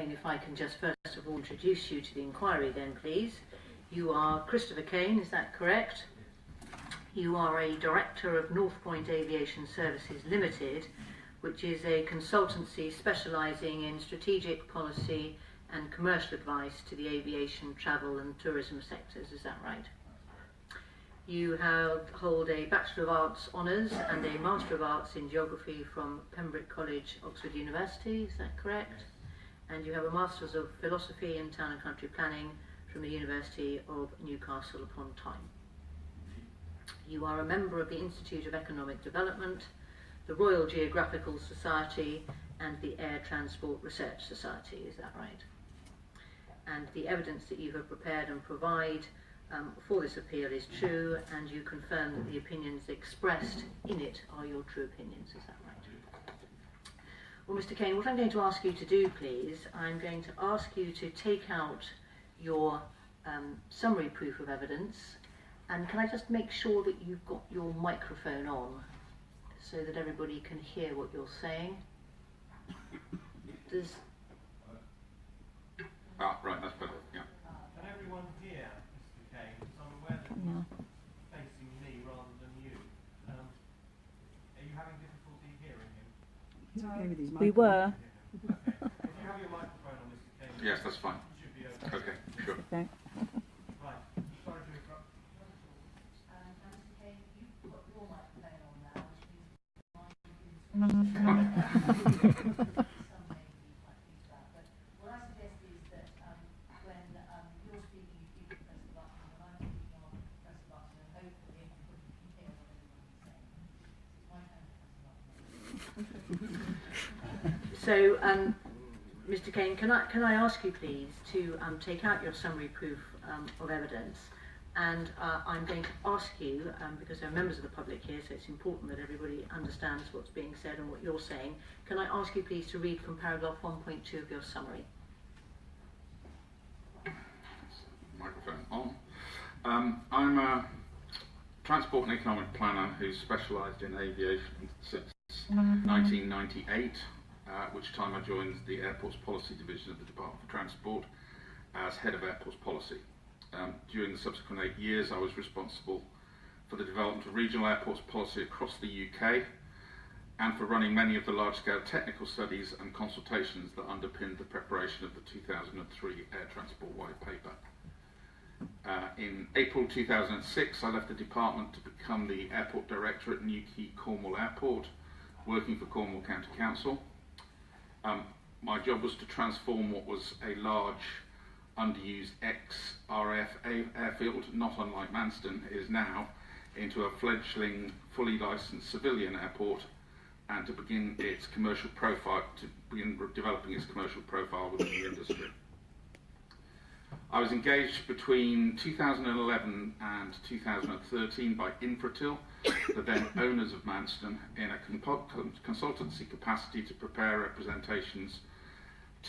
Cain, if I can just first of all introduce you to the inquiry then, please. You are Christopher Cain, is that correct? You are a Director of Northpoint Aviation Services Limited, which is a consultancy specialising in strategic policy and commercial advice to the aviation, travel and tourism sectors, is that right? You hold a Bachelor of Arts Honours and a Master of Arts in Geography from Pembroke College, Oxford University, is that correct? And you have a Masters of Philosophy in Town and Country Planning from the University of Newcastle upon Tyne. You are a member of the Institute of Economic Development, the Royal Geographical Society and the Air Transport Research Society, is that right? And the evidence that you have prepared and provide for this appeal is true, and you confirm that the opinions expressed in it are your true opinions, is that right? Well, Mr. Cain, what I'm going to ask you to do, please, I'm going to ask you to take out your summary proof of evidence, and can I just make sure that you've got your microphone on so that everybody can hear what you're saying? Does... Ah, right, that's better, yeah. Can everyone hear, Mr. Cain? Because I'm aware that you're facing me rather than you. Are you having difficulty hearing him? He's okay with his We were. Okay. If you have your microphone on, Mr. Cain, Yes, that's fine. you should be okay. Okay, sure. Okay. Right. Sorry to interrupt. Mr. Cain, you've got your microphone on now, which means some may be quite pleased about, but what I suggest is that when you're speaking, you can press the button, and when I'm speaking, I'll press the button, and hopefully everybody can hear what everyone's saying. It's my turn to press the button. So, Mr. Cain, can I ask you please to take out your summary proof of evidence, and I'm going to ask you, because there are members of the public here, so it's important that everybody understands what's being said and what you're saying, can I ask you please to read from paragraph 1.2 of your summary? Microphone on. I'm a transport and economic planner who's specialised in aviation since 1998, at which time I joined the Airports Policy Division of the Department for Transport as Head of Airports Policy. During the subsequent 8 years, I was responsible for the development of regional airports policy across the UK and for running many of the large-scale technical studies and consultations that underpinned the preparation of the 2003 Air Transport White Paper. In April 2006, I left the department to become the Airport Director at Newquay Cornwall Airport, working for Cornwall County Council. My job was to transform what was a large, underused ex-RAF airfield, not unlike Manston is now, into a fledgling, fully licensed civilian airport, and to begin developing its commercial profile within the industry. I was engaged between 2011 and 2013 by Infratil, the then owners of Manston, in a consultancy capacity to prepare representations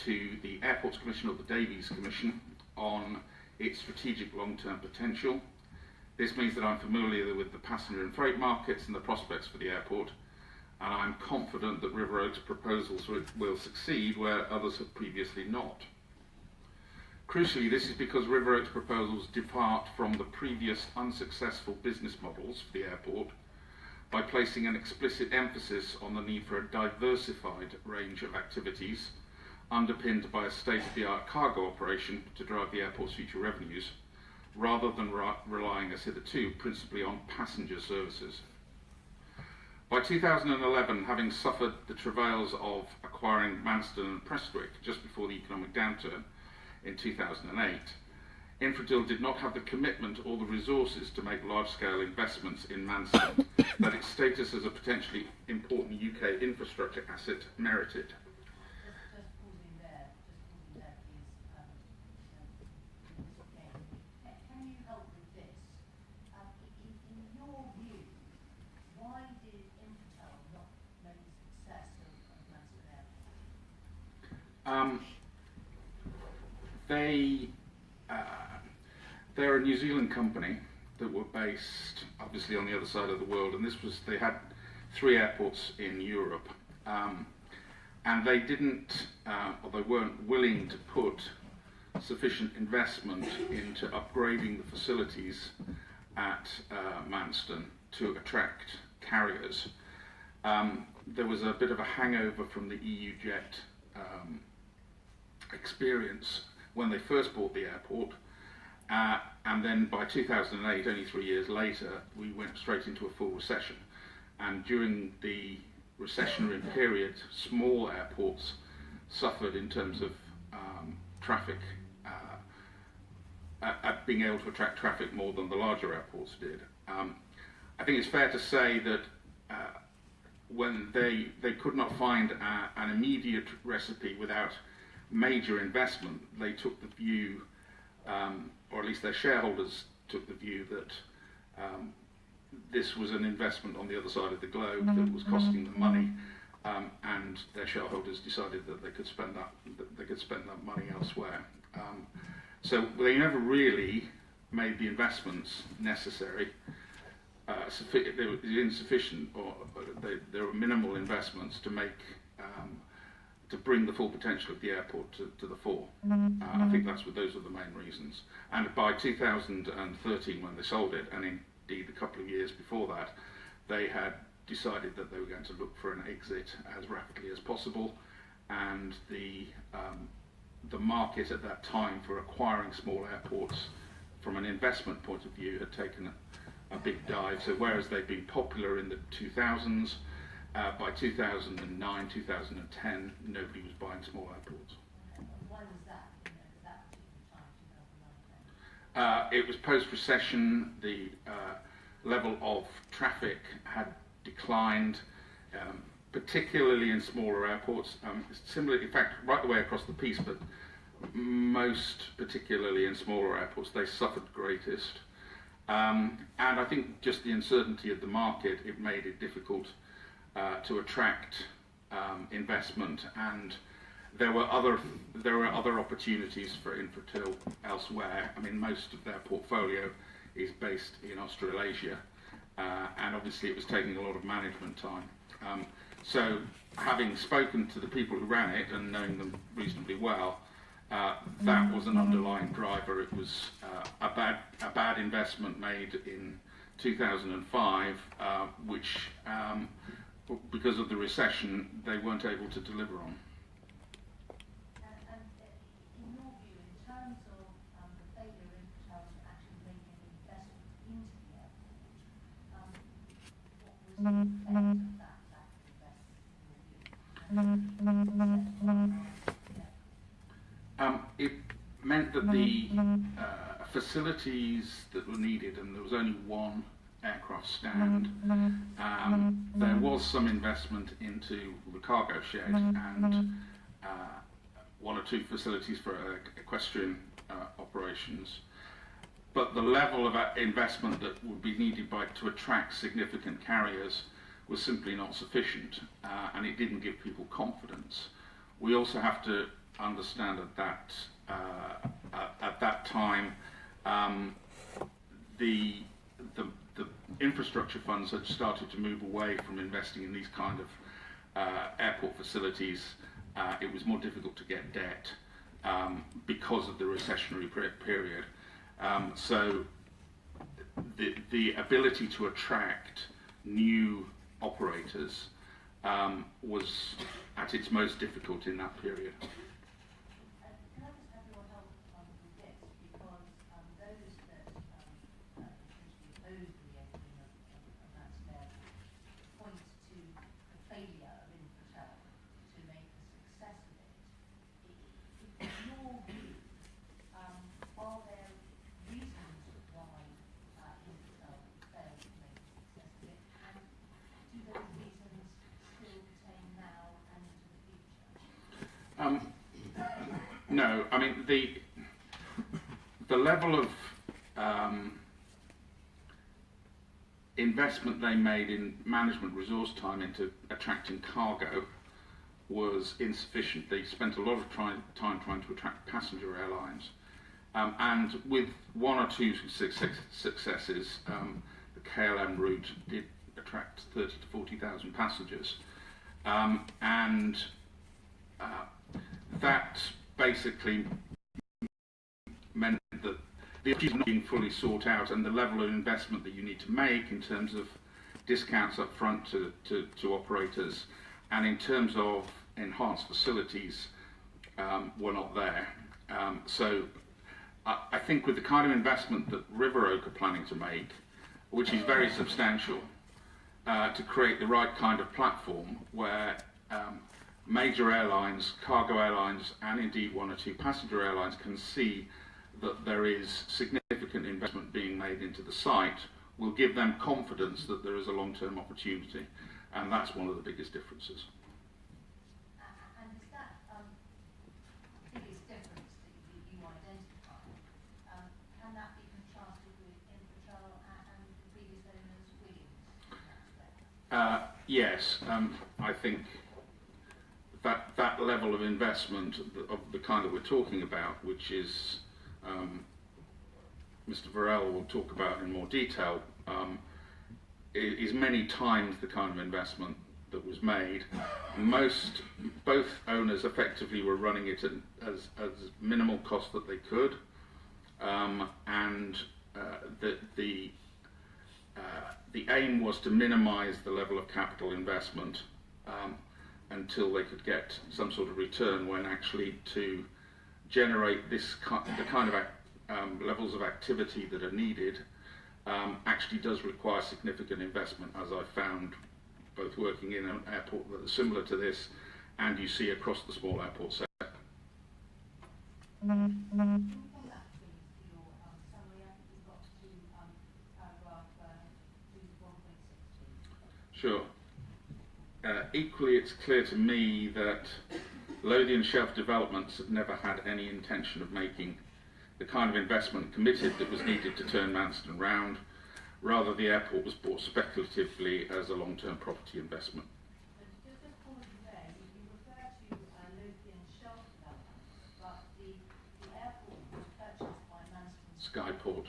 to the Airports Commission or the Davies Commission on its strategic long-term potential. This means that I'm familiar with the passenger and freight markets and the prospects for the airport, and I'm confident that River Oaks' proposals will succeed where others have previously not. Crucially, this is because River Oaks' proposals depart from the previous unsuccessful business models for the airport by placing an explicit emphasis on the need for a diversified range of activities underpinned by a state-of-the-art cargo operation to drive the airport's future revenues, rather than relying as hitherto principally on passenger services. By 2011, having suffered the travails of acquiring Manston and Prestwick just before the economic downturn in 2008, Infratil did not have the commitment or the resources to make large-scale investments in Manston that its status as a potentially important UK infrastructure asset merited. They're a New Zealand company that were based obviously on the other side of the world, and they had 3 airports in Europe, and they didn't or they weren't willing to put sufficient investment into upgrading the facilities at Manston to attract carriers. There was a bit of a hangover from the EUJet experience when they first bought the airport, and then by 2008, only 3 years later, we went straight into a full recession. And during the recessionary period, small airports suffered in terms of traffic, at being able to attract traffic more than the larger airports did. I think it's fair to say that when they could not find an immediate recipe without major investment, they took the view, or at least their shareholders took the view, that this was an investment on the other side of the globe that was costing them money, and their shareholders decided that they could spend that money elsewhere. So they never really made the investments necessary. They were insufficient, or there were minimal investments to make to bring the full potential of the airport to the fore. I think those are the main reasons. And by 2013, when they sold it, and indeed a couple of years before that, they had decided that they were going to look for an exit as rapidly as possible, and the market at that time for acquiring small airports from an investment point of view had taken a big dive. So whereas they'd been popular in the 2000s, by 2009, 2010, nobody was buying small airports. Why was that? That particular time, 2009? It was post-recession. The level of traffic had declined, particularly in smaller airports. Similarly, in fact, right the way across the piece, but most particularly in smaller airports, they suffered greatest. And I think just the uncertainty of the market, it made it difficult to attract investment, and there were other opportunities for Infratil elsewhere. I mean, most of their portfolio is based in Australasia, and obviously it was taking a lot of management time. So having spoken to the people who ran it and knowing them reasonably well, that was an underlying driver. It was a bad investment made in 2005, which, because of the recession, they weren't able to deliver on. And in your view, in terms of the failure in Infratil to actually make an investment into the airport, what was the effect of that lack of investment? It meant that the facilities that were needed, and there was only one aircraft stand, there was some investment into the cargo shed and one or two facilities for equestrian operations. But the level of investment that would be needed to attract significant carriers was simply not sufficient, and it didn't give people confidence. We also have to understand at that time, the infrastructure funds had started to move away from investing in these kind of airport facilities. It was more difficult to get debt because of the recessionary period. So the ability to attract new operators was at its most difficult in that period. Can I just have your help with this? Because those that essentially oppose the opening of Manston point to the failure of Infratil to make a success of it. In your view, are there reasons why Infratil failed to make a success of it, and do those reasons still pertain now and into the future? No, I mean the level of investment they made in management resource time into attracting cargo was insufficient. They spent a lot of time trying to attract passenger airlines, and with one or two successes, the KLM route did attract 30,000 to 40,000 passengers, and that basically meant that the opportunities were not being fully sought out, and the level of investment that you need to make in terms of discounts up front to operators and in terms of enhanced facilities were not there. So I think with the kind of investment that River Oak are planning to make, which is very substantial, to create the right kind of platform where major airlines, cargo airlines, and indeed one or two passenger airlines can see that there is significant investment being made into the site, will give them confidence that there is a long-term opportunity, and that's one of the biggest differences. And is that biggest difference that you identify, can that be contrasted with Infratrail and the previous owners, Williams, in that respect? Yes, I think that level of investment of the kind that we're talking about, which is Mr. Varell will talk about in more detail, is many times the kind of investment that was made. Both owners effectively were running it as minimal cost that they could, and the aim was to minimise the level of capital investment until they could get some sort of return, when actually to generate the kind of levels of activity that are needed actually does require significant investment, as I found both working in an airport that is similar to this and you see across the small airport sector. Sure. Equally, it's clear to me that Lothian Shelf Developments have never had any intention of making the kind of investment committed that was needed to turn Manston round. Rather, the airport was bought speculatively as a long-term property investment. Just pause there. You refer to Lothian Shelf Developments, but the airport was purchased by Manston Skyport.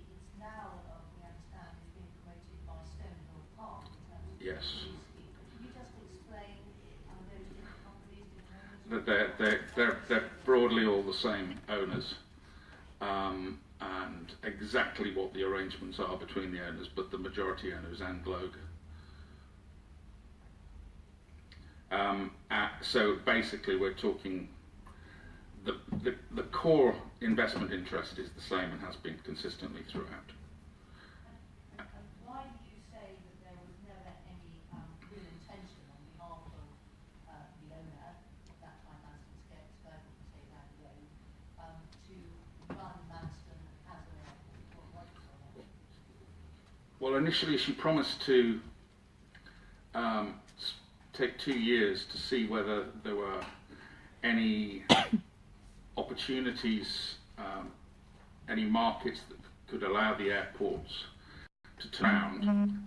It's now, we understand, is being promoted by Stonehill Park in terms of Yes. Can you just explain those different companies, different owners? They're broadly all the same owners, and exactly what the arrangements are between the owners, but the majority owner is Anglogue. So basically we're talking the core investment interest is the same and has been consistently throughout. And why do you say that there was never any real intention on behalf of the owner, at that time Manston Skyport to stay down the road, to run Manston as an airport? What was on that? Well, initially she promised to take 2 years to see whether there were any opportunities, any markets that could allow the airports to turn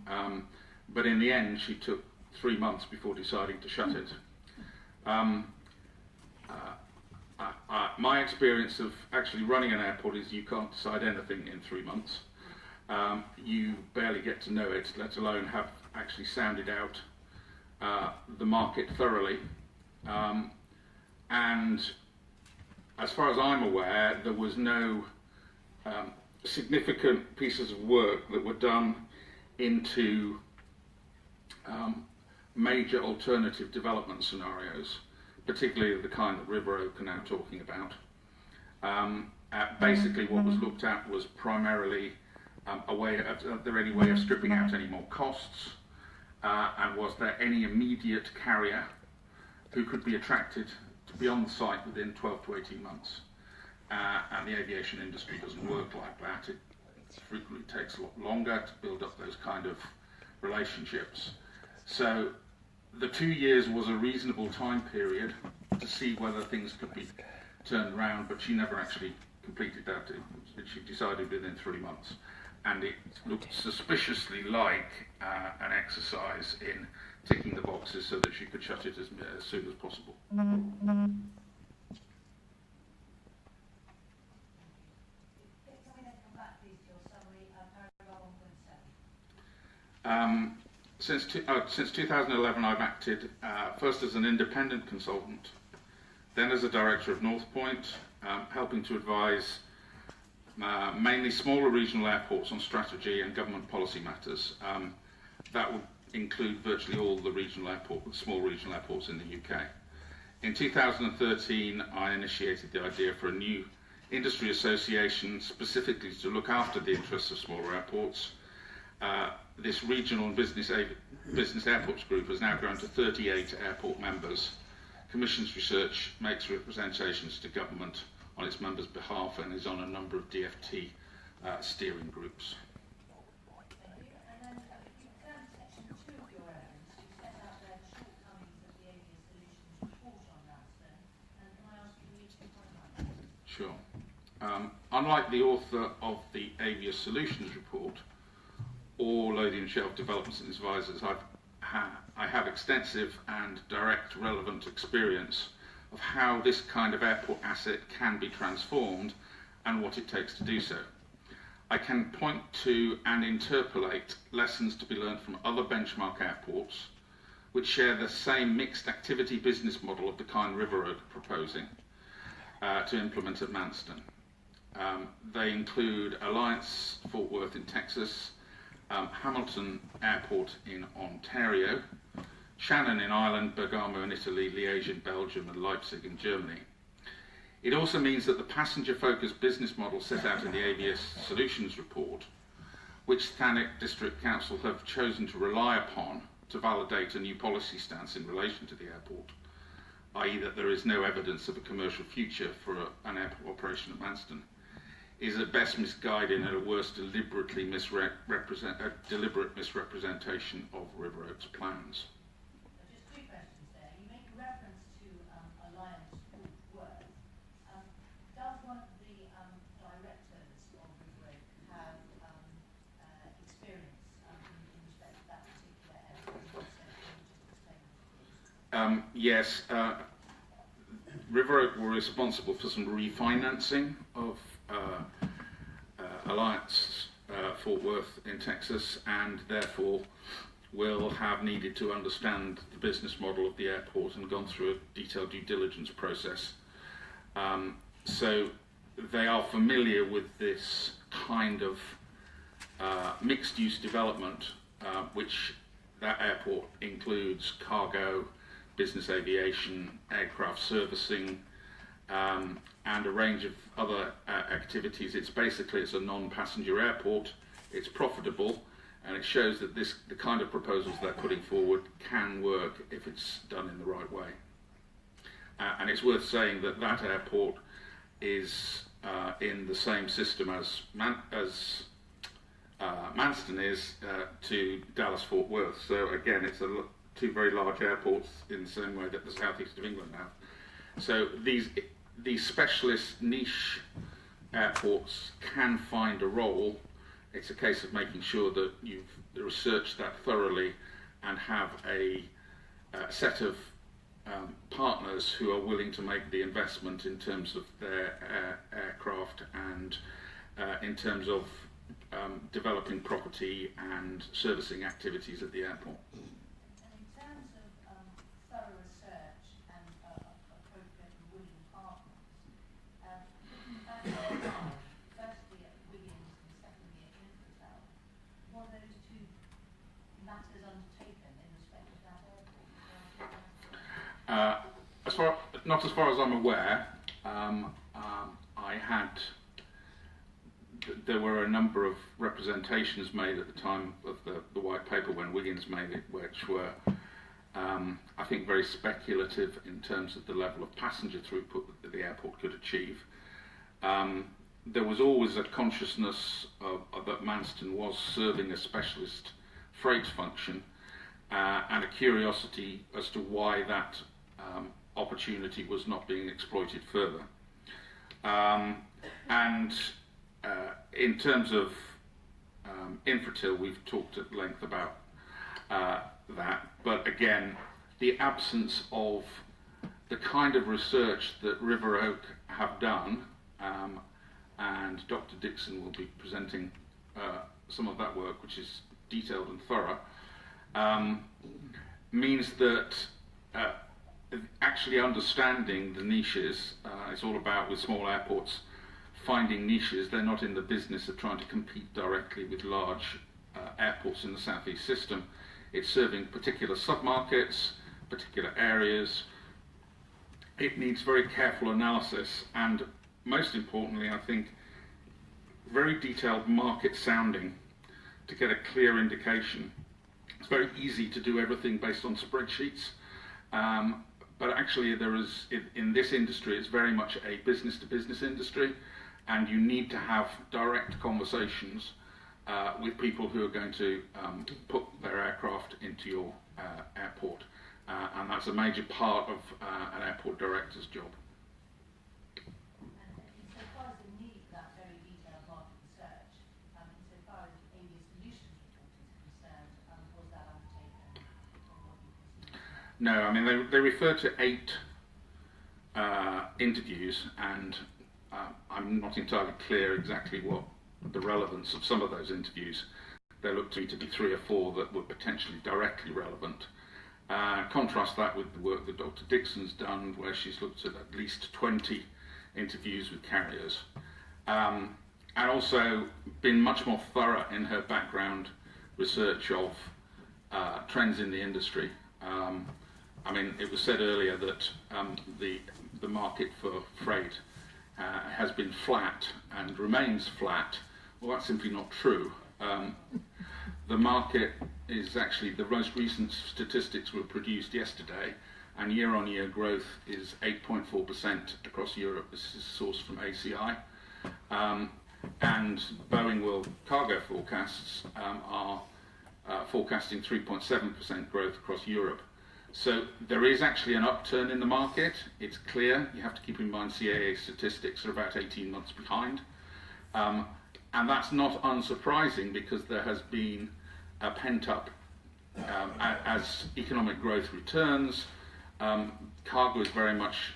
around. But in the end, she took 3 months before deciding to shut it. My experience of actually running an airport is you can't decide anything in 3 months. You barely get to know it, let alone have actually sounded out the market thoroughly. And as far as I'm aware, there was no significant pieces of work that were done into major alternative development scenarios, particularly the kind that River Oak are now talking about. Basically what was looked at was primarily are there any way of stripping out any more costs, and was there any immediate carrier who could be attracted to be on the site within 12 to 18 months. And the aviation industry doesn't work like that. It frequently takes a lot longer to build up those kind of relationships. So the 2 years was a reasonable time period to see whether things could be turned around, but she never actually completed that. She decided within 3 months. And it looked suspiciously like an exercise in ticking the boxes so that she could shut it as soon as possible. Can we then come back, please, to your summary, paragraph 1.7? Since 2011, I've acted first as an independent consultant, then as a director of Northpoint, helping to advise mainly smaller regional airports on strategy and government policy matters. That would include virtually all the small regional airports in the UK. In 2013, I initiated the idea for a new industry association specifically to look after the interests of smaller airports. This regional and business airports group has now grown to 38 airport members, commissions research, makes representations to government on its members' behalf, and is on a number of DFT steering groups. Thank you. And then if you turn to section 2 of your evidence, you set out there the shortcomings of the Aviation Solutions report on Manston. And can I ask you to highlight that? Sure. Unlike the author of the Aviation Solutions report, or Lothian Shelf Developments and Advisors, I have extensive and direct relevant experience of how this kind of airport asset can be transformed and what it takes to do so. I can point to and interpolate lessons to be learned from other benchmark airports which share the same mixed activity business model of the kind River Oak are proposing to implement at Manston. They include Alliance Fort Worth in Texas, Hamilton Airport in Ontario, Shannon in Ireland, Bergamo in Italy, Liège in Belgium, and Leipzig in Germany. It also means that the passenger-focused business model set out in the Aviation Solutions report, which Thanet District Council have chosen to rely upon to validate a new policy stance in relation to the airport, i.e. that there is no evidence of a commercial future for an airport operation at Manston, is at best misguided and at worst deliberate misrepresentation of River Oak's plans. Just two questions there. You make reference to Alliance Fort Worth. Does one of the directors of River Oak have experience in respect to that particular airport? Yes. River Oak were responsible for some refinancing of Alliance Fort Worth in Texas, and therefore will have needed to understand the business model of the airport and gone through a detailed due diligence process. So they are familiar with this kind of mixed-use development, which that airport includes cargo, business aviation, aircraft servicing, and a range of other activities. It's a non-passenger airport. It's profitable, and it shows that the kind of proposals they're putting forward can work if it's done in the right way. And it's worth saying that that airport is in the same system as Manston is to Dallas-Fort Worth. So again, it's two very large airports in the same way that the southeast of England have. So these specialist niche airports can find a role. It's a case of making sure that you've researched that thoroughly and have a set of partners who are willing to make the investment in terms of their aircraft and in terms of developing property and servicing activities at the airport. And in terms of thorough research and appropriate and willing partners, looking back at the time, firstly at Wiggins and secondly at Infratel, were those two matters undertaken in respect of that airport? Not as far as I'm aware. There were a number of representations made at the time of the white paper when Wiggins made it, which were, I think, very speculative in terms of the level of passenger throughput that the airport could achieve. There was always a consciousness that Manston was serving a specialist freight function, and a curiosity as to why that opportunity was not being exploited further. In terms of Infratil, we've talked at length about that, but again, the absence of the kind of research that River Oak have done, and Dr. Dixon will be presenting some of that work, which is detailed and thorough, means that actually understanding the niches, it's all about, with small airports, finding niches. They're not in the business of trying to compete directly with large airports in the southeast system. It's serving particular sub-markets, particular areas. It needs very careful analysis, and most importantly, I think, very detailed market sounding to get a clear indication. It's very easy to do everything based on spreadsheets, but actually in this industry, it's very much a business-to-business industry, and you need to have direct conversations with people who are going to put their aircraft into your airport, and that's a major part of an airport director's job. And insofar as the need for that very detailed market research, insofar as the Aviation Solutions report is concerned, was that undertaken from what you can see? No, I mean, they refer to 8 interviews, and I'm not entirely clear exactly what the relevance of some of those interviews. There looked to me to be 3 or 4 that were potentially directly relevant. Contrast that with the work that Dr. Dixon's done, where she's looked at least 20 interviews with carriers, and also been much more thorough in her background research of trends in the industry. I mean, it was said earlier that the market for freight has been flat and remains flat. Well, that's simply not true. The market is actually, the most recent statistics were produced yesterday, and year-on-year growth is 8.4% across Europe. This is sourced from ACI. And Boeing World Cargo forecasts are forecasting 3.7% growth across Europe. So there is actually an upturn in the market. It's clear. You have to keep in mind CAA statistics are about 18 months behind. And that's not unsurprising, because there has been a pent-up, as economic growth returns, cargo is very much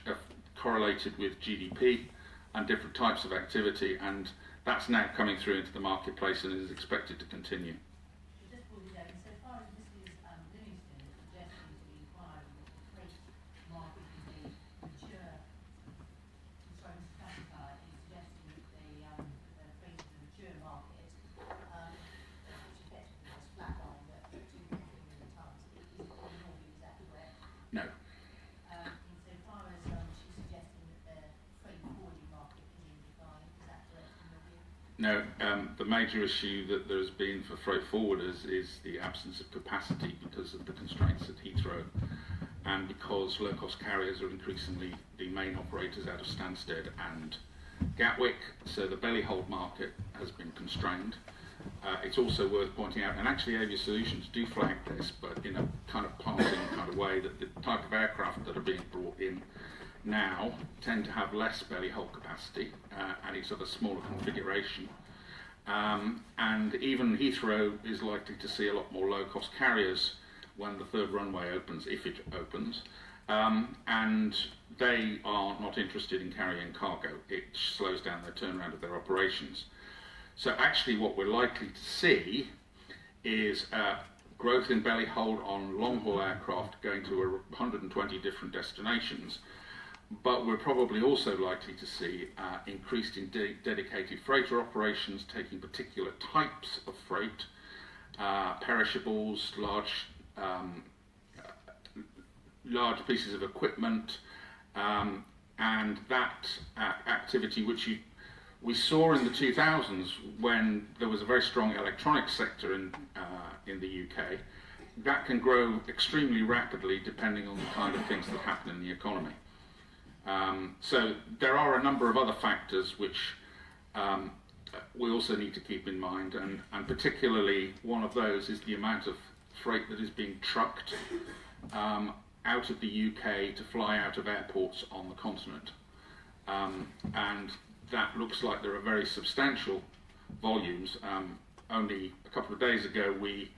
correlated with GDP and different types of activity, and that's now coming through into the marketplace and is expected to continue. Just before we go, insofar as Mrs. Livingston is suggesting to the inquiry that the freight market is a mature, sorry, Mrs. Cassidy is suggesting that the freight is a mature market, which effectively has flatlined at 2.3 million tonnes. Is it in your view, is that correct? No. Insofar as she's suggesting that the freight forwarding market is in decline, is that correct in your view? No, the major issue that there's been for freight forwarders is the absence of capacity because of the constraints at Heathrow, and because low-cost carriers are increasingly the main operators out of Stansted and Gatwick, so the belly hold market has been constrained. It's also worth pointing out, and actually Aviation Solutions do flag this, but in a kind of passing kind of way, that the type of aircraft that are being brought in now tend to have less belly hold capacity, and it's of a smaller configuration. And even Heathrow is likely to see a lot more low-cost carriers when the third runway opens, if it opens. And they are not interested in carrying cargo. It slows down their turnaround of their operations. So actually what we're likely to see is growth in belly hold on long-haul aircraft going to 120 different destinations, but we're probably also likely to see increased in dedicated freighter operations, taking particular types of freight, perishables, large pieces of equipment, and that activity which we saw in the 2000s when there was a very strong electronics sector in the UK, that can grow extremely rapidly depending on the kind of things that happen in the economy. So there are a number of other factors which we also need to keep in mind, and particularly one of those is the amount of freight that is being trucked out of the UK to fly out of airports on the continent. And that looks like there are very substantial volumes. Only a couple of days ago we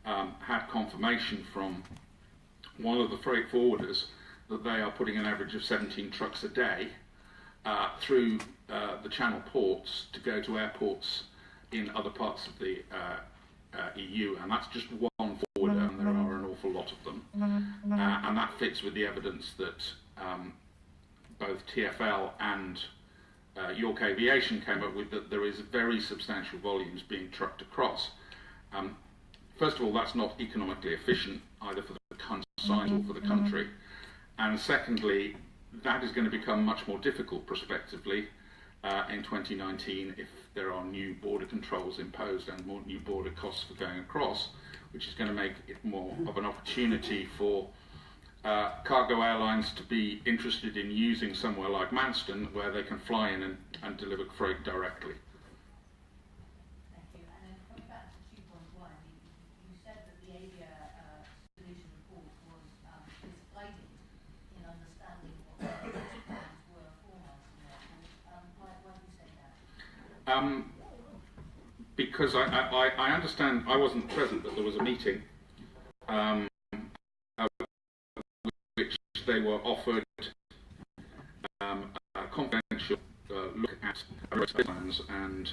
had confirmation from one of the freight forwarders that they are putting an average of 17 trucks a day through the Channel ports to go to airports in other parts of the EU, and that's just one forwarder, and there awful lot of them, and that fits with the evidence that both TfL and York Aviation came up with, that there is very substantial volumes being trucked across. First of all, that's not economically efficient either for the site or for the country, and secondly, that is going to become much more difficult prospectively in 2019 if there are new border controls imposed and more new border costs for going across, which is going to make it more of an opportunity for cargo airlines to be interested in using somewhere like Manston, where they can fly in and deliver freight directly. Thank you. And then coming back to 2.1, you said that the Avia solution report was misguided in understanding what the plans were for Manston Airport. Why do you say that? Because I understand, I wasn't present, but there was a meeting which they were offered a confidential look at plans, and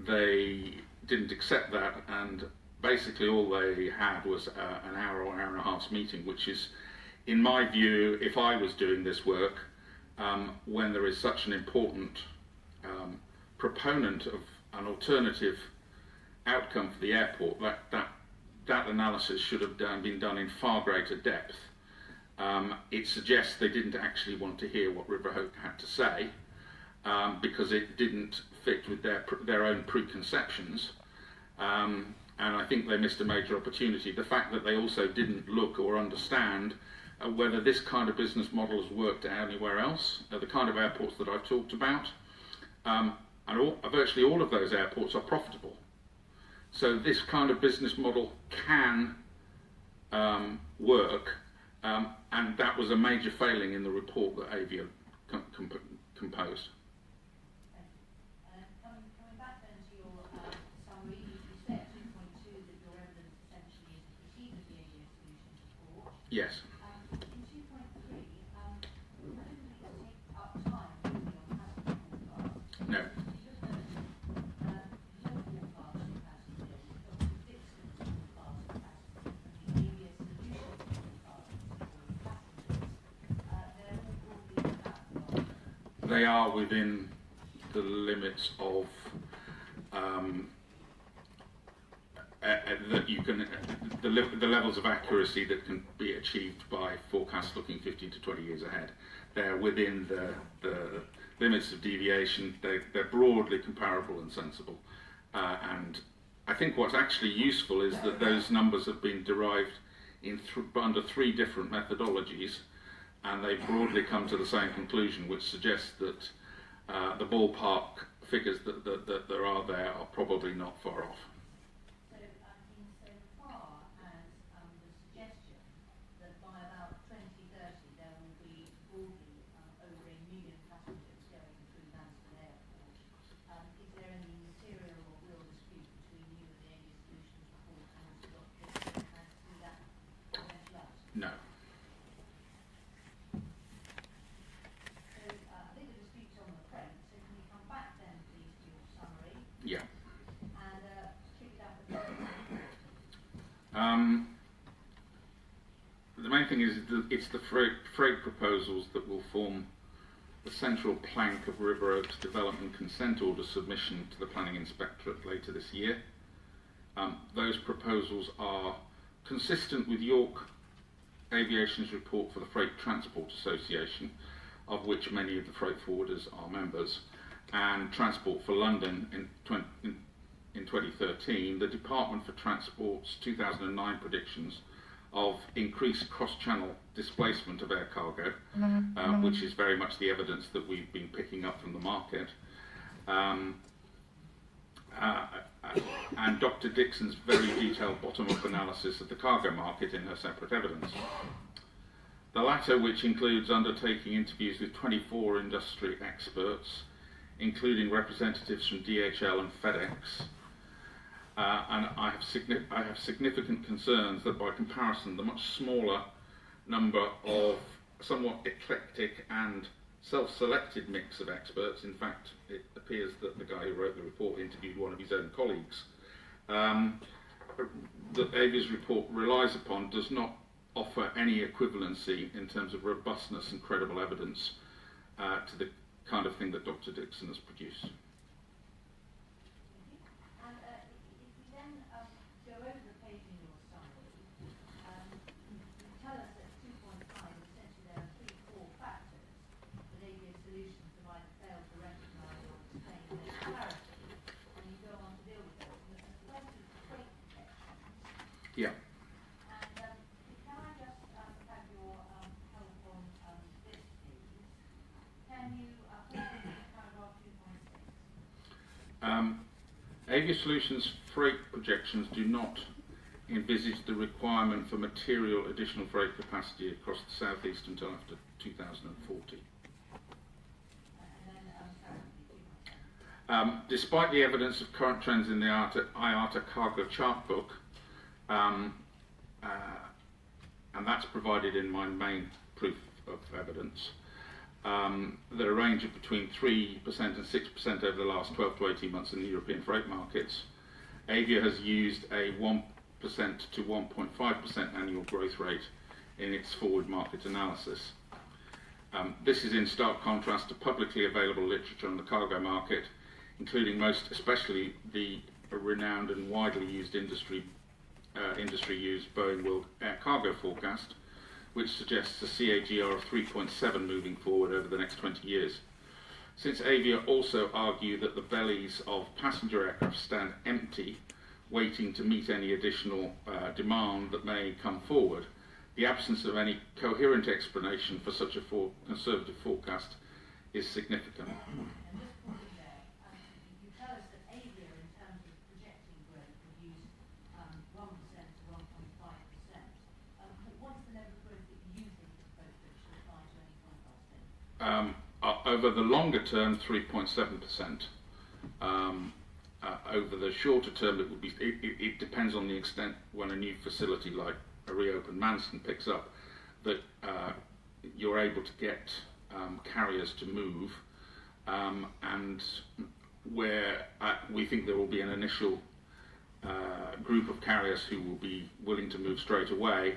they didn't accept that, and basically all they had was an hour or hour and a half's meeting, which is, in my view, if I was doing this work, when there is such an important proponent of an alternative outcome for the airport, that analysis should have been done in far greater depth. It suggests they didn't actually want to hear what Riverhope had to say, because it didn't fit with their own preconceptions, and I think they missed a major opportunity. The fact that they also didn't look or understand whether this kind of business model has worked anywhere else, the kind of airports that I've talked about, and virtually all of those airports are profitable. So this kind of business model can work, and that was a major failing in the report that Avia composed. Coming back then to your summary, you said 2.2 that your evidence essentially is to proceed with the Avia solutions report. Yes. In 2.3, wouldn't it take up time really on passenger forecasts? No. They are within the limits of that you can the levels of accuracy that can be achieved by forecasts looking 15 to 20 years ahead. They're within the limits of deviation. They're broadly comparable and sensible. And I think what's actually useful is that those numbers have been derived under three different methodologies, and they broadly come to the same conclusion, which suggests that the ballpark figures that there are probably not far off. So, insofar as the suggestion that by about 2030 there will be broadly over 1 million passengers going through Manston Airport, is there any material or real dispute between you and the Avia Solutions report and Dr. as to that eventuality? No. Yeah. The main thing is it's the freight proposals that will form the central plank of Riverhope's development consent order submission to the Planning Inspectorate later this year. Those proposals are consistent with York Aviation's report for the Freight Transport Association, of which many of the freight forwarders are members, and Transport for London in 2013, the Department for Transport's 2009 predictions of increased cross-channel displacement of air cargo, which is very much the evidence that we've been picking up from the market, and Dr. Dixon's very detailed bottom-up analysis of the cargo market in her separate evidence. The latter, which includes undertaking interviews with 24 industry experts, including representatives from DHL and FedEx, and I have significant concerns that by comparison the much smaller number of somewhat eclectic and self-selected mix of experts, in fact it appears that the guy who wrote the report interviewed one of his own colleagues, that Avia's report relies upon does not offer any equivalency in terms of robustness and credible evidence to the kind of thing that Dr. Dixon has produced. And if we then go over the page in your summary, you tell us that 2.5, essentially there are 3 core factors that Aviation Solutions provider failed to recognise or explain with clarity, and you go on to deal with those. And the first is freight projections. Yeah. And can I just have your help on this, please? Can you put this in paragraph 2.6? Aviation Solutions freight projections do not envisage the requirement for material additional freight capacity across the southeast until after 2040. Despite the evidence of current trends in the IATA cargo chart book, and that's provided in my main proof of evidence, that a range of between 3% and 6% over the last 12 to 18 months in the European freight markets. Avia has used a 1% to 1.5% annual growth rate in its forward market analysis. This is in stark contrast to publicly available literature on the cargo market, including most especially the renowned and widely used industry used Boeing World Air Cargo forecast, which suggests a CAGR of 3.7 moving forward over the next 20 years. Since Avia also argue that the bellies of passenger aircraft stand empty, waiting to meet any additional demand that may come forward, the absence of any coherent explanation for such a conservative forecast is significant. And just pausing there, you tell us that Avia, in terms of projecting growth, would use 1% to 1.5%. What is the level of growth that you think is appropriate to apply to any forecasting? Over the longer term, 3.7%. Over the shorter term, it would be. It depends on the extent when a new facility like a reopened Manston picks up, that you're able to get carriers to move, and where we think there will be an initial group of carriers who will be willing to move straight away,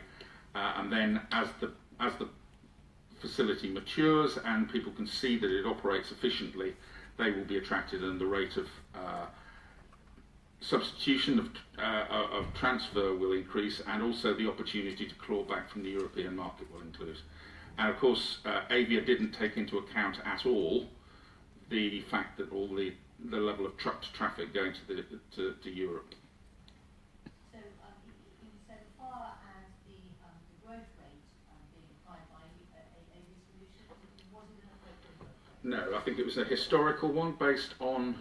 and then as the facility matures and people can see that it operates efficiently, they will be attracted, and the rate of substitution of transfer will increase, and also the opportunity to claw back from the European market will increase. And of course, Avia didn't take into account at all the fact that all the level of trucked traffic going to Europe. So, so far as the growth rate being applied by Aviation Solutions, was it an appropriate growth rate? No, I think it was a historical one based on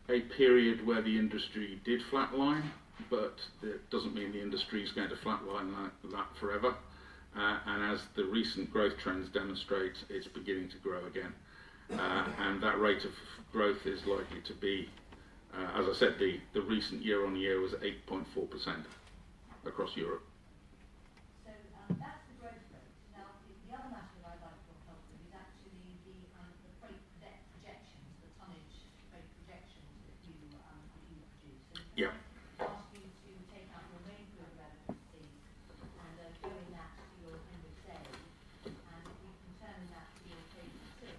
a period where the industry did flatline, but it doesn't mean the industry is going to flatline like that forever. And as the recent growth trends demonstrate, it's beginning to grow again. And that rate of growth is likely to be, as I said, the recent year-on-year was 8.4% across Europe. So that's the growth rate. Now, the other matter that I'd like your help with is actually the freight projections, the tonnage freight projections that you produce. And Yeah. I ask you to take out your main proof of evidence, please, and going that to your appendix A, and if you can turn that to your page 2.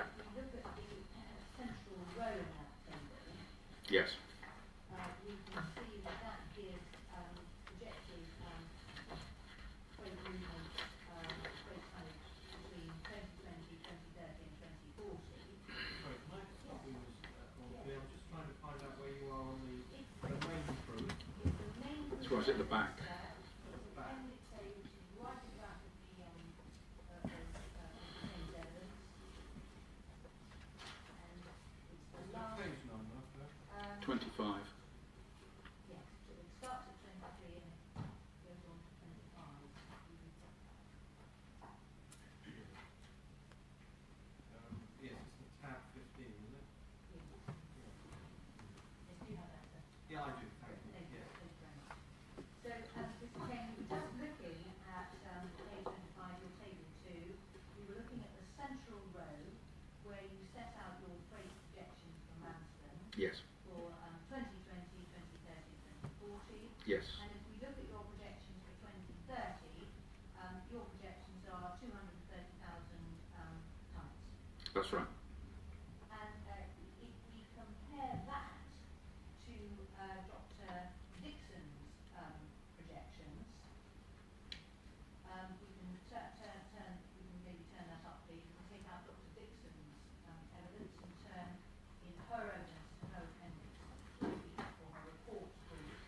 If we look at the central row in that table, Yes. we can see that that gives projected freight movement, freight tonnage between 2020, 2030 and 2040. Sorry, can I stop you, Ms. I'm just trying to find out where you are on the main proof. It's the main It's right at the back. It's appendix A, which is right at the back of the contains evidence. And it's the What's last. the page number? 25. Yes, so it starts at 23 and it goes on to 25. Yes, it's the tab 15, isn't it? Yes. Yes, do you have that, sir? Yeah, I do. Thank you. Thank you. Yes. Thank you very much. So, Yes. for 2020, 2030, 2040. Yes. And if we look at your projections for 2030, your projections are 230,000 tonnes. That's right. And if we compare that to Dr. Dixon's projections, we can we can maybe turn that up, please. We can take out Dr. Dixon's evidence and turn in her evidence to her appendix, or her report, please.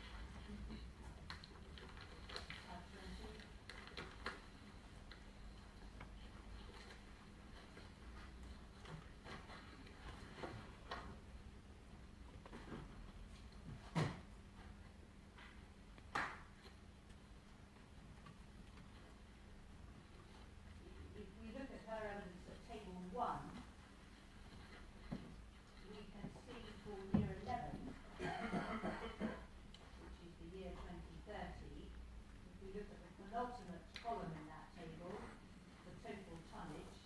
Slide 20. If we look at her evidence at table 1, we can see for year 11, which is the year 2030, if we look at the penultimate column in that table, the total tonnage,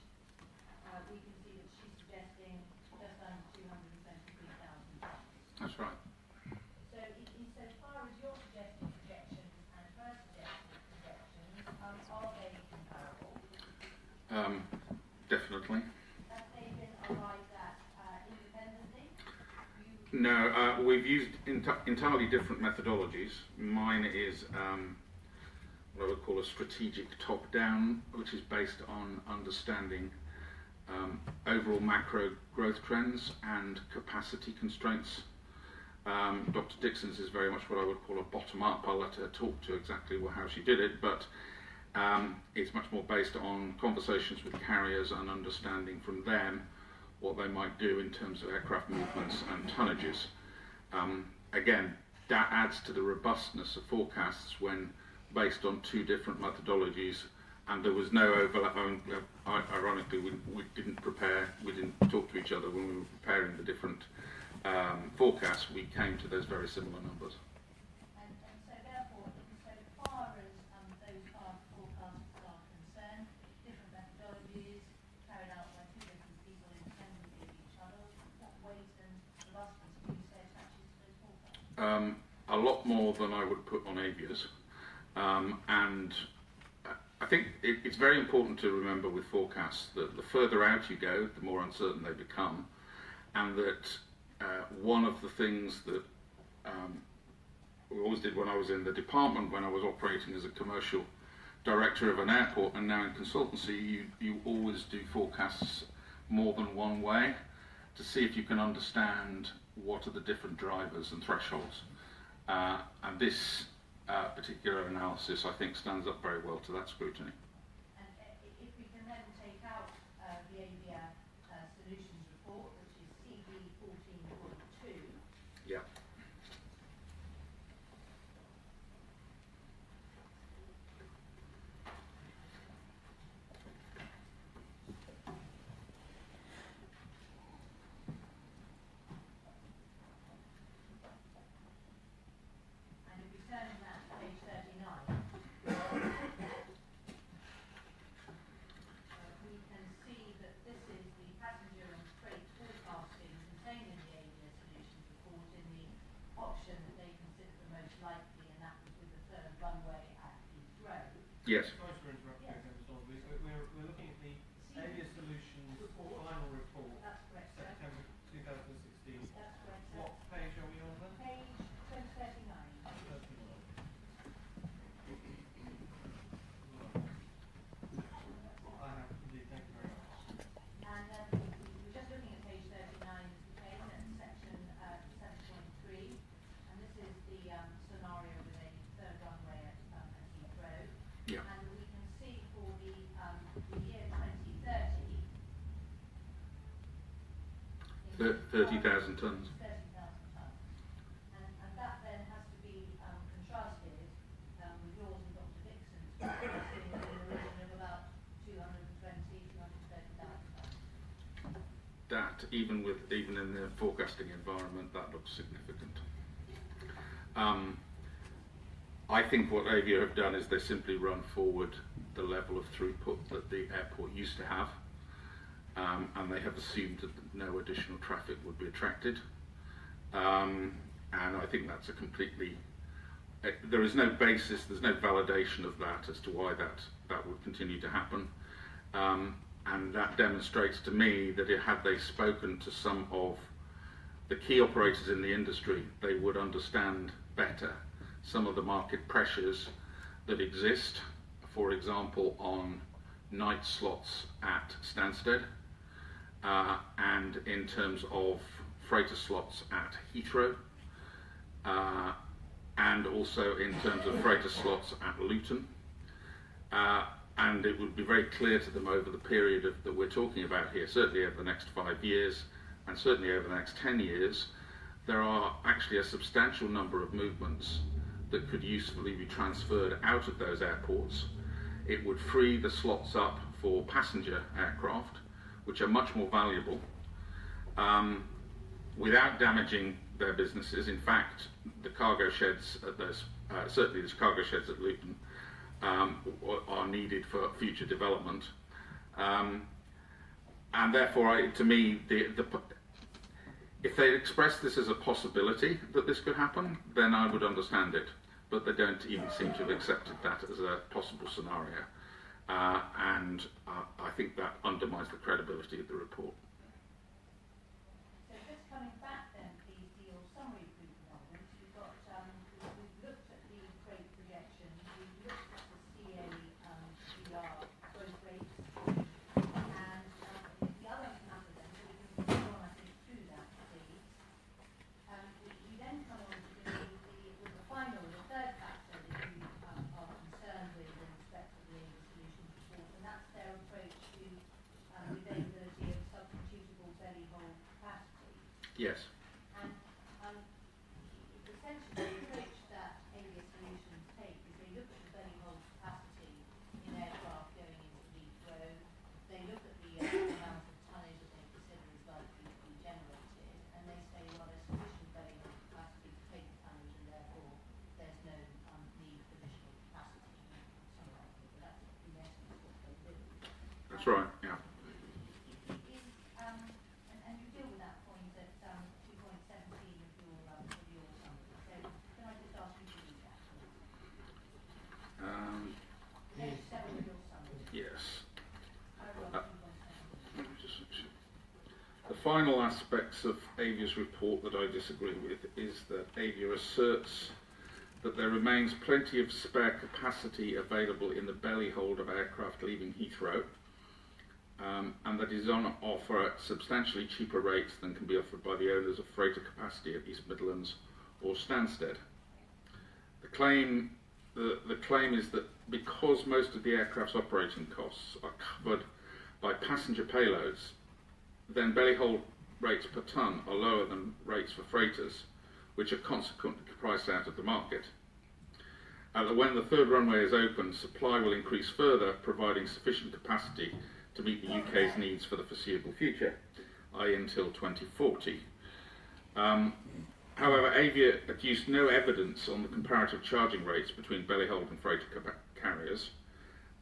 we can see that she's suggesting just under 223,000 tonnes. That's right. So insofar as your suggested projections and her suggested projections, are they comparable? Definitely. Have they been arrived at independently? No, we've used entirely different methodologies. Mine is what I would call a strategic top-down, which is based on understanding overall macro growth trends and capacity constraints. Dr. Dixon's is very much what I would call a bottom-up. I'll let her talk to exactly how she did it, but it's much more based on conversations with carriers and understanding from them what they might do in terms of aircraft movements and tonnages. Again, that adds to the robustness of forecasts when based on two different methodologies, and there was no overlap. Ironically, we didn't talk to each other when we were preparing the different forecasts. We came to those very similar numbers. And so therefore, insofar as those forecasts are concerned, different methodologies carried out by two different people independently of each other, what weight and robustness do you say attaches to those forecasts? A lot more than I would put on Avia's. And I think it's very important to remember with forecasts that the further out you go, the more uncertain they become, and that one of the things that we always did when I was in the department, when I was operating as a commercial director of an airport and now in consultancy, you always do forecasts more than one way to see if you can understand what are the different drivers and thresholds. And this particular analysis, I think, stands up very well to that scrutiny. And if we can then take out the Avia Solutions report, which is CB 14.2. Yeah. And if we turn that to page 39, we can see that this is the passenger and freight forecasting contained in the Avia Solutions report in the option that they consider the most likely, and that was with the third runway at Heathrow. Yes. Sorry for interrupting Yes. again, Mr. Alderby. We're looking at the Aviation Solutions Report. final report, That's correct, sir. September 2016. That's correct, sir. What page are we on then? Page 39. 39. I have indeed, thank you very much. And we're just looking at page 39, Mr. Cain, at section 7.3, and this is the scenario with a third runway at Heathrow. Yeah. And we can see for the year 2030, 30,000 tonnes. 30,000 tonnes. And that then has to be contrasted with yours and Dr. Dixon's, forecasting in the region of about 220,000, 230,000 tonnes. That, even in the forecasting environment, that looks significant. I think what Avia have done is they simply run forward the level of throughput that the airport used to have, and they have assumed that no additional traffic would be attracted. And I think that's a completely, there is no basis, there's no validation of that as to why that would continue to happen. And that demonstrates to me that had they spoken to some of the key operators in the industry, they would understand better some of the market pressures that exist, for example, on night slots at Stansted, and in terms of freighter slots at Heathrow, and also in terms of freighter slots at Luton. And it would be very clear to them over the period that we're talking about here, certainly over the next 5 years, and certainly over the next 10 years, there are actually a substantial number of movements that could usefully be transferred out of those airports. It would free the slots up for passenger aircraft, which are much more valuable, without damaging their businesses. In fact, the cargo sheds at those, certainly the cargo sheds at Luton, are needed for future development, and therefore, to me, if they express this as a possibility that this could happen, then I would understand it. But they don't even seem to have accepted that as a possible scenario, and I think that undermines the credibility of the report. So just coming back then, please, to your summary group elements, we've got, we've looked at the freight projections, we've looked at the CA growth rates, and the other matter then, so we can go on, I think, through that, please. We then come on to the final, the third factor that you are concerned with in respect of the Aviation Solutions report, and that's their approach to the availability of substitutable belly hold capacity. Yes. And essentially the approach that Aviation Solutions take is they look at the belly hold capacity in aircraft going into Heathrow, they look at the amount of tonnage that they consider is likely to be generated, and they say, well, there's sufficient belly hold capacity to take the tonnage, and therefore there's no need for additional capacity. But that's in essence what they do. That's right, yeah. And you deal with that point at 2.17 of your summary. So can I just ask you to read that, please? Page 7 of your summary. Yes. Paragraph 2.17. The final aspects of Avia's report that I disagree with is that Avia asserts that there remains plenty of spare capacity available in the belly hold of aircraft leaving Heathrow, and that is on offer at substantially cheaper rates than can be offered by the owners of freighter capacity at East Midlands or Stansted. The claim is that because most of the aircraft's operating costs are covered by passenger payloads, then belly hold rates per tonne are lower than rates for freighters, which are consequently priced out of the market. When the third runway is open, supply will increase further, providing sufficient capacity to meet the UK's needs for the foreseeable future, i.e. until 2040. However, Avia adduced no evidence on the comparative charging rates between belly hold and freighter carriers,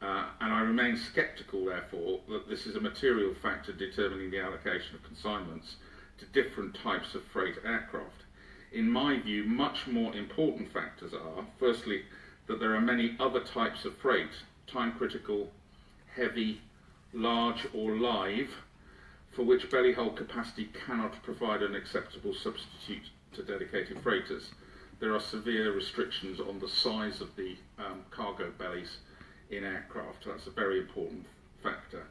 and I remain sceptical, therefore, that this is a material factor determining the allocation of consignments to different types of freight aircraft. In my view, much more important factors are, firstly, that there are many other types of freight, time-critical, heavy, large or live, for which belly hold capacity cannot provide an acceptable substitute to dedicated freighters. There are severe restrictions on the size of the cargo bellies in aircraft. That's a very important factor.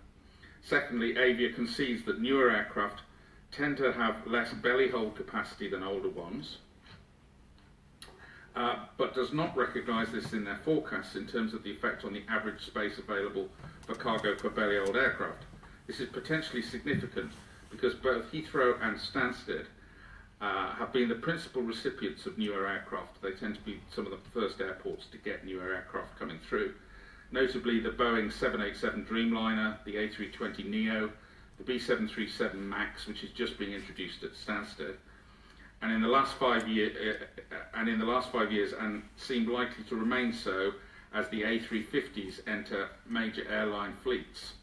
Secondly, Avia concedes that newer aircraft tend to have less belly hold capacity than older ones, but does not recognise this in their forecasts in terms of the effect on the average space available for cargo per belly hold aircraft. This is potentially significant because both Heathrow and Stansted have been the principal recipients of newer aircraft. They tend to be some of the first airports to get newer aircraft coming through, notably the Boeing 787 Dreamliner, the A320neo, the B737 MAX, which is just being introduced at Stansted, and in the last 5 years, and seem likely to remain so as the A350s enter major airline fleets.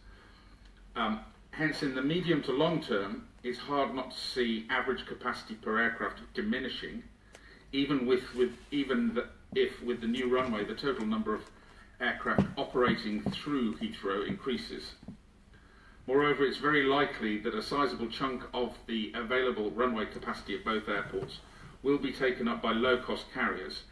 Hence, in the medium to long term, it's hard not to see average capacity per aircraft diminishing, even if with the new runway the total number of aircraft operating through Heathrow increases. Moreover, it's very likely that a sizable chunk of the available runway capacity of both airports will be taken up by low-cost carriers.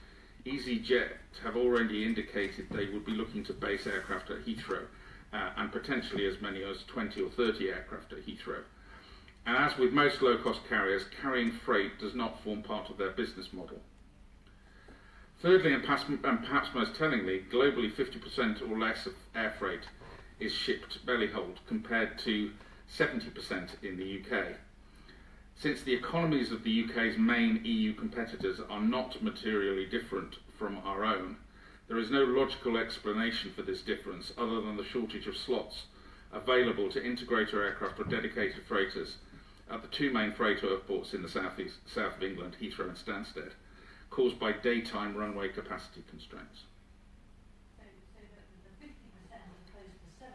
EasyJet have already indicated they would be looking to base aircraft at Heathrow, and potentially as many as 20 or 30 aircraft at Heathrow. And as with most low-cost carriers, carrying freight does not form part of their business model. Thirdly, and perhaps most tellingly, globally 50% or less of air freight is shipped belly-hold, compared to 70% in the UK. Since the economies of the UK's main EU competitors are not materially different from our own, there is no logical explanation for this difference other than the shortage of slots available to integrator aircraft or dedicated freighters at the two main freight airports in the south of England, Heathrow and Stansted, caused by daytime runway capacity constraints. So the 50% as opposed to 70%,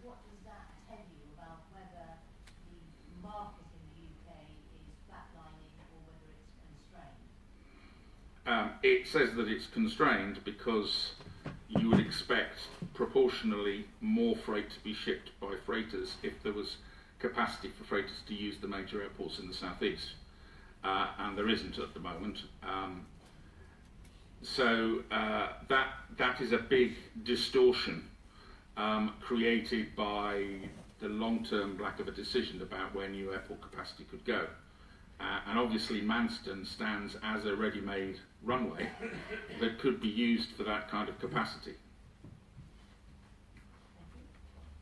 what does that tell you about whether the market in the UK is flatlining or whether it's constrained? It says that it's constrained because you would expect proportionally more freight to be shipped by freighters if there was capacity for freighters to use the major airports in the southeast. And there isn't at the moment. So that is a big distortion created by the long-term lack of a decision about where new airport capacity could go. And obviously Manston stands as a ready-made runway that could be used for that kind of capacity.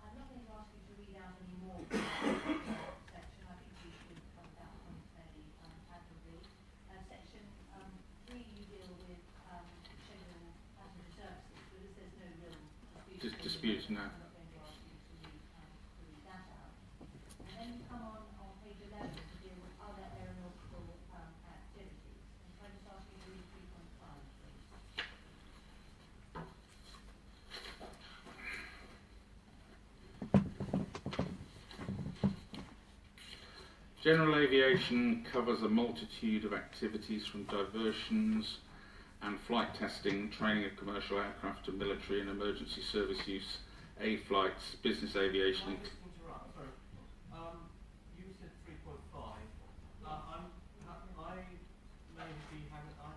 I'm not going to ask you to read out any more section. I think you should cover that point fairly accurately. Section 3, you deal with scheduled passenger services, but as there's no real Dispute, no. I'm not going to ask you to read that out. And then you come on page 11 to deal with other aeronautical activities. And can I just ask you to read 3.5, please? General aviation covers a multitude of activities from diversions and flight testing, training of commercial aircraft to military and emergency service use, aid flights, business aviation. Can I just interrupt? Sorry. You said 3.5. I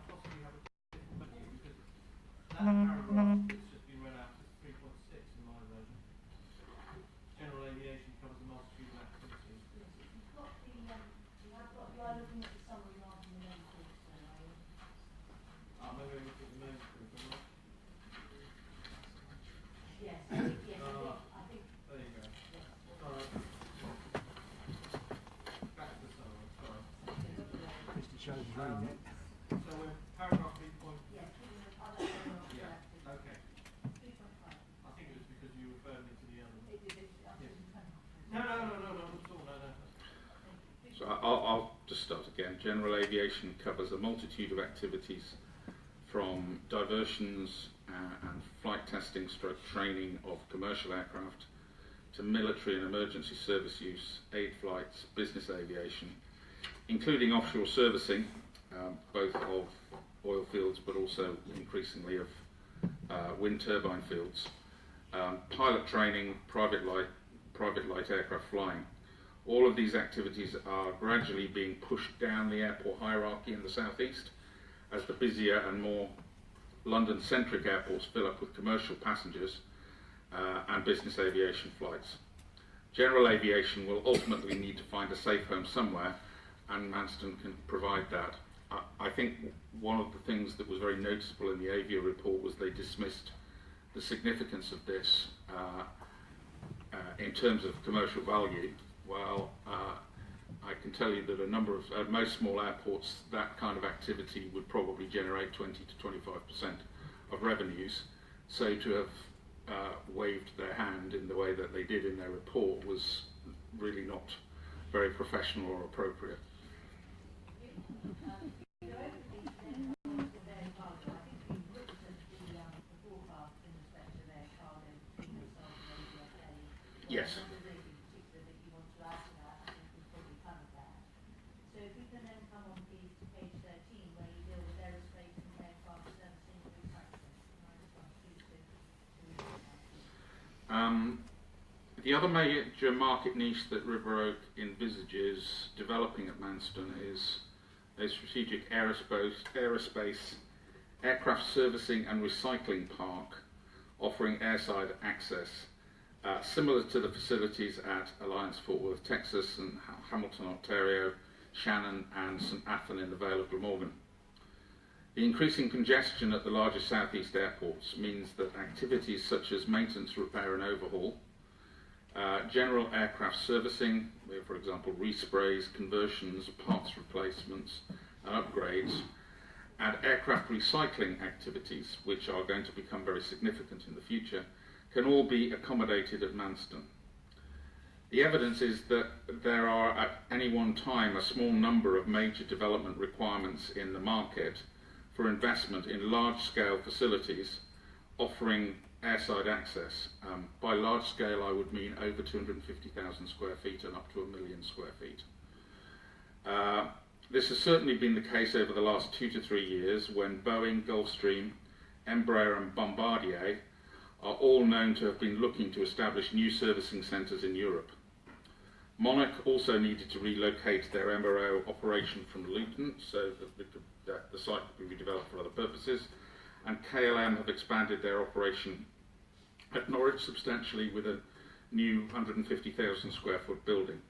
possibly have a different view because that paragraph that's just been read out is 3.6 in my version. General aviation covers a multitude of activities. Yes, if you've got the, you are looking at the summary rather than the main course, then are you? Maybe I look at the main group, am I? Yes, I think. There you go. Yes. Alright. Back to the summary, sorry. Mr. Show's reading it. So we're paragraph 3 point... Yes, given the other aeronautical Yeah, activities. okay. 3.5. I think it was because you referred me to the other one. It is, Yes. No. No, not at all, no. So I'll just start again. General aviation covers a multitude of activities from diversions and flight testing stroke training of commercial aircraft to military and emergency service use, aid flights, business aviation, including offshore servicing, both of oil fields but also increasingly of wind turbine fields, pilot training, private light aircraft flying. All of these activities are gradually being pushed down the airport hierarchy in the southeast as the busier and more London-centric airports fill up with commercial passengers and business aviation flights. General aviation will ultimately need to find a safe home somewhere, and Manston can provide that. I think one of the things that was very noticeable in the Avia report was they dismissed the significance of this in terms of commercial value. Well, I can tell you that a number of, at most small airports, that kind of activity would probably generate 20 to 25% of revenues. So to have waved their hand in the way that they did in their report was really not very professional or appropriate. can then come on please to page 13 where you deal with aerospace and aircraft servicing and recycling. And I just ask you to read that. The other major market niche that River Oak envisages developing at Manston is a strategic aerospace aircraft servicing and recycling park offering airside access, similar to the facilities at Alliance Fort Worth, Texas, and Hamilton, Ontario, Shannon, and St Athan in the Vale of Glamorgan. The increasing congestion at the largest southeast airports means that activities such as maintenance, repair and overhaul, general aircraft servicing, for example resprays, conversions, parts replacements and upgrades, and aircraft recycling activities, which are going to become very significant in the future, can all be accommodated at Manston. The evidence is that there are at any one time a small number of major development requirements in the market for investment in large-scale facilities offering airside access. By large scale I would mean over 250,000 square feet and up to 1 million square feet. This has certainly been the case over the last 2 to 3 years when Boeing, Gulfstream, Embraer and Bombardier are all known to have been looking to establish new servicing centres in Europe. Monarch also needed to relocate their MRO operation from Luton so that the site could be redeveloped for other purposes, and KLM have expanded their operation at Norwich substantially with a new 150,000 square foot building.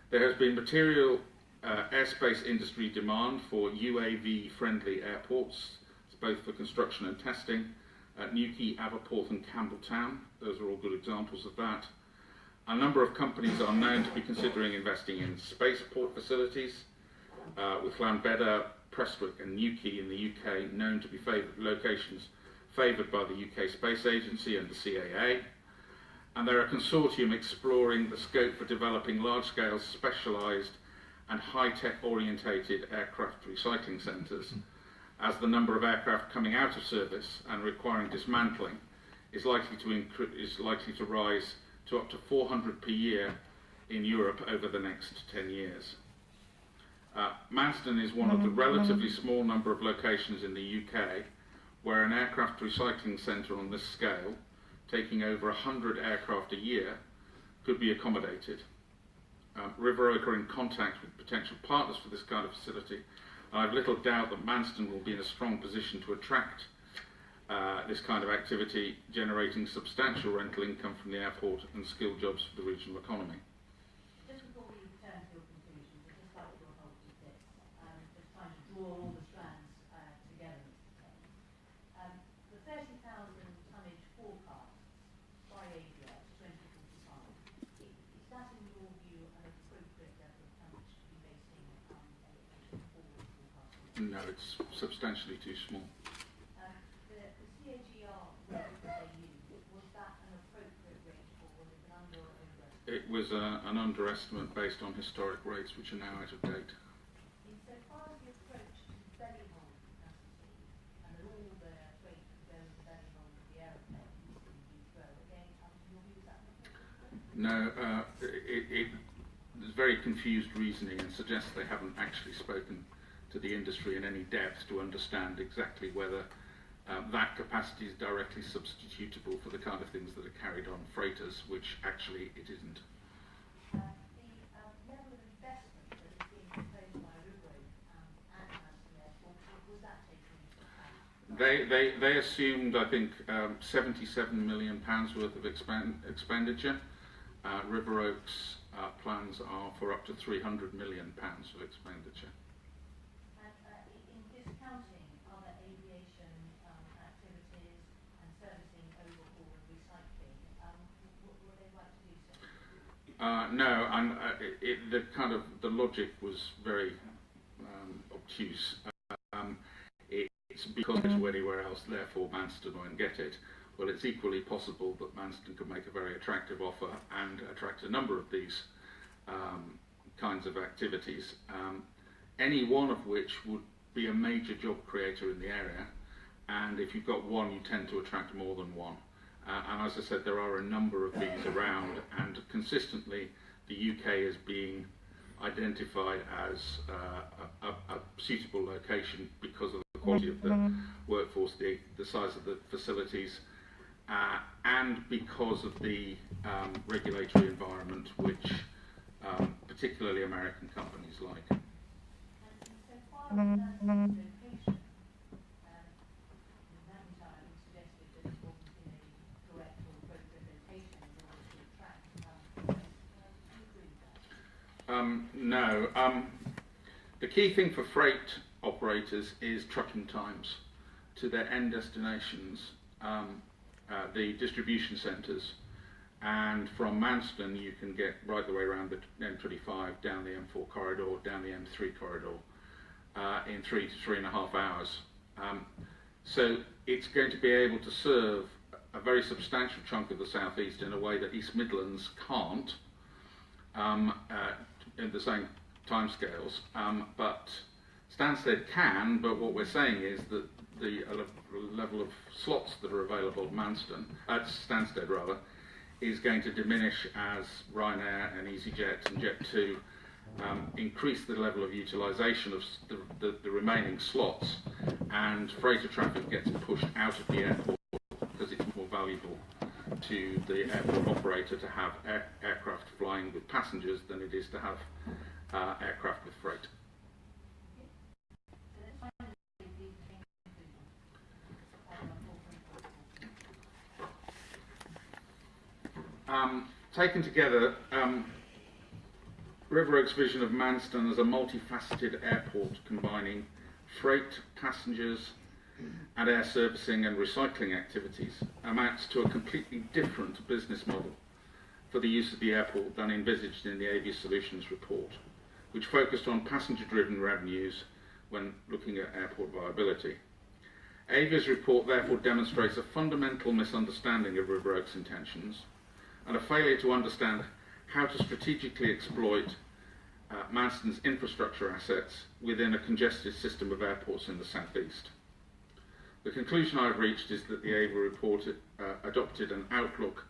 There has been material airspace industry demand for UAV friendly airports, both for construction and testing, at Newquay, Aberporth and Campbelltown. Those are all good examples of that. A number of companies are known to be considering investing in spaceport facilities, with Llanbedr, Prestwick and Newquay in the UK known to be locations favoured by the UK Space Agency and the CAA. And there are consortium exploring the scope for developing large-scale specialised and high-tech orientated aircraft recycling centres, as the number of aircraft coming out of service and requiring dismantling is likely to rise to up to 400 per year in Europe over the next 10 years. Manston is one of the relatively small number of locations in the UK where an aircraft recycling centre on this scale, taking over 100 aircraft a year, could be accommodated. River Oak are in contact with potential partners for this kind of facility, and I have little doubt that Manston will be in a strong position to attract this kind of activity, generating substantial rental income from the airport and skilled jobs for the regional economy. Just before we return to your conclusions, I'd just like your help with this. Just trying to draw all the strands together, Mr. Cain. The 30,000 tonnage forecast by Aviation to 2045, is that in your view an appropriate level of tonnage to be basing a forward forecast? No, it's substantially too small. The CAGR rate that they used, was that an appropriate rate or was it an under or overestimate? It was an underestimate based on historic rates which are now out of date. Insofar as the approach to belly hold capacity and that all the freight could go in the belly hold of the aeroplane using Heathrow, again, in your view, is that an appropriate approach? No, there's very confused reasoning and suggests they haven't actually spoken to the industry in any depth to understand exactly whether that capacity is directly substitutable for the kind of things that are carried on freighters, which actually it isn't. The level of investment that is being proposed by River Oak and Manston Airport, was that taken into account? They assumed, I think, £77 million worth of expenditure. River Oak's plans are for up to £300 million of expenditure. And in discounting other aviation activities and servicing, overhaul and recycling, were they right to do so? No, and the logic was very obtuse. It's because it's anywhere else, therefore Manston won't get it. Well, it's equally possible that Manston could make a very attractive offer and attract a number of these kinds of activities, any one of which would be a major job creator in the area, and if you've got one you tend to attract more than one. And as I said, there are a number of these around, and consistently the UK is being identified as a suitable location because of the quality of the workforce, the size of the facilities, and because of the regulatory environment which particularly American companies like. And so far as that location, that entirely suggested that it wasn't in a correct or appropriate location in order to attract talent. Do you agree with that? No. The key thing for freight operators is trucking times to their end destinations, the distribution centres, and from Manston you can get right the way around the M25, down the M4 corridor, down the M3 corridor in 3 to 3.5 hours. So it's going to be able to serve a very substantial chunk of the southeast in a way that East Midlands can't in the same timescales, but Stansted can. But what we're saying is that the level of slots that are available at Stansted rather, is going to diminish as Ryanair and EasyJet and Jet2 increase the level of utilisation of the remaining slots, and freighter traffic gets pushed out of the airport because it's more valuable to the airport operator to have aircraft flying with passengers than it is to have aircraft with freight. Taken together, River Oak's vision of Manston as a multifaceted airport combining freight, passengers and air servicing and recycling activities amounts to a completely different business model for the use of the airport than envisaged in the Aviation Solutions report, which focused on passenger-driven revenues when looking at airport viability. Avia's report therefore demonstrates a fundamental misunderstanding of River Oak's intentions and a failure to understand how to strategically exploit Manston's infrastructure assets within a congested system of airports in the southeast. The conclusion I've reached is that the Avia report adopted an outlook,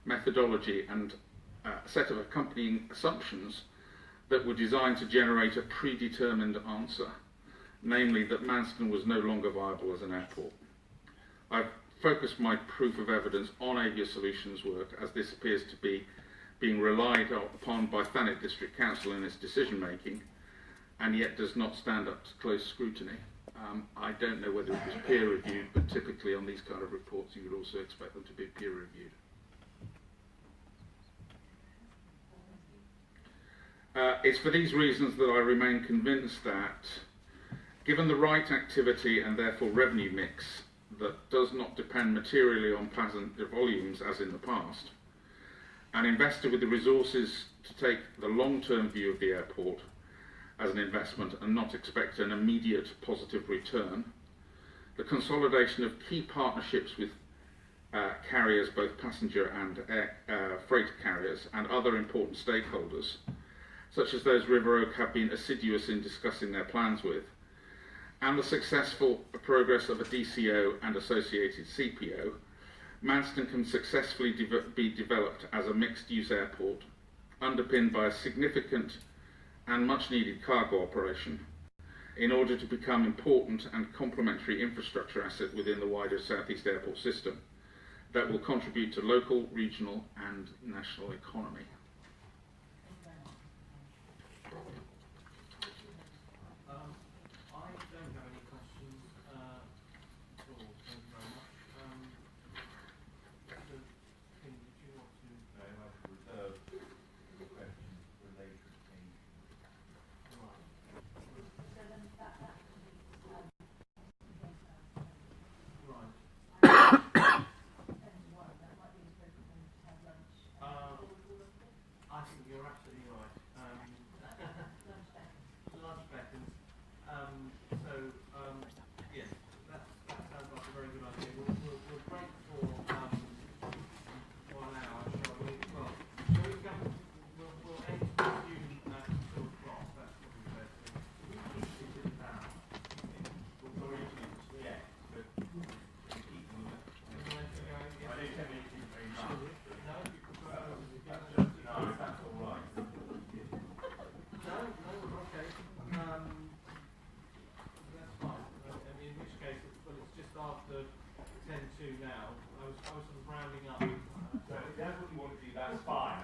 methodology and a set of accompanying assumptions that were designed to generate a predetermined answer, namely that Manston was no longer viable as an airport. I've focused my proof of evidence on Aviation Solutions work, as this appears to be being relied upon by Thanet District Council in its decision making, and yet does not stand up to close scrutiny. I don't know whether it was peer reviewed, but typically on these kind of reports you would also expect them to be peer reviewed. It's for these reasons that I remain convinced that, given the right activity and therefore revenue mix that does not depend materially on passenger volumes as in the past, an investor with the resources to take the long-term view of the airport as an investment and not expect an immediate positive return, the consolidation of key partnerships with carriers, both passenger and freight carriers, and other important stakeholders, such as those River Oak have been assiduous in discussing their plans with, and the successful progress of a DCO and associated CPO, Manston can successfully be developed as a mixed-use airport, underpinned by a significant and much-needed cargo operation, in order to become important and complementary infrastructure asset within the wider Southeast Airport system that will contribute to local, regional and national economy. I don't have any questions at all. Thank you very much. Did you want to? No, I have to reserve the questions for later occasion. Right. So then that Right. that might be appropriate to have lunch. Uh, All of them. That's fine.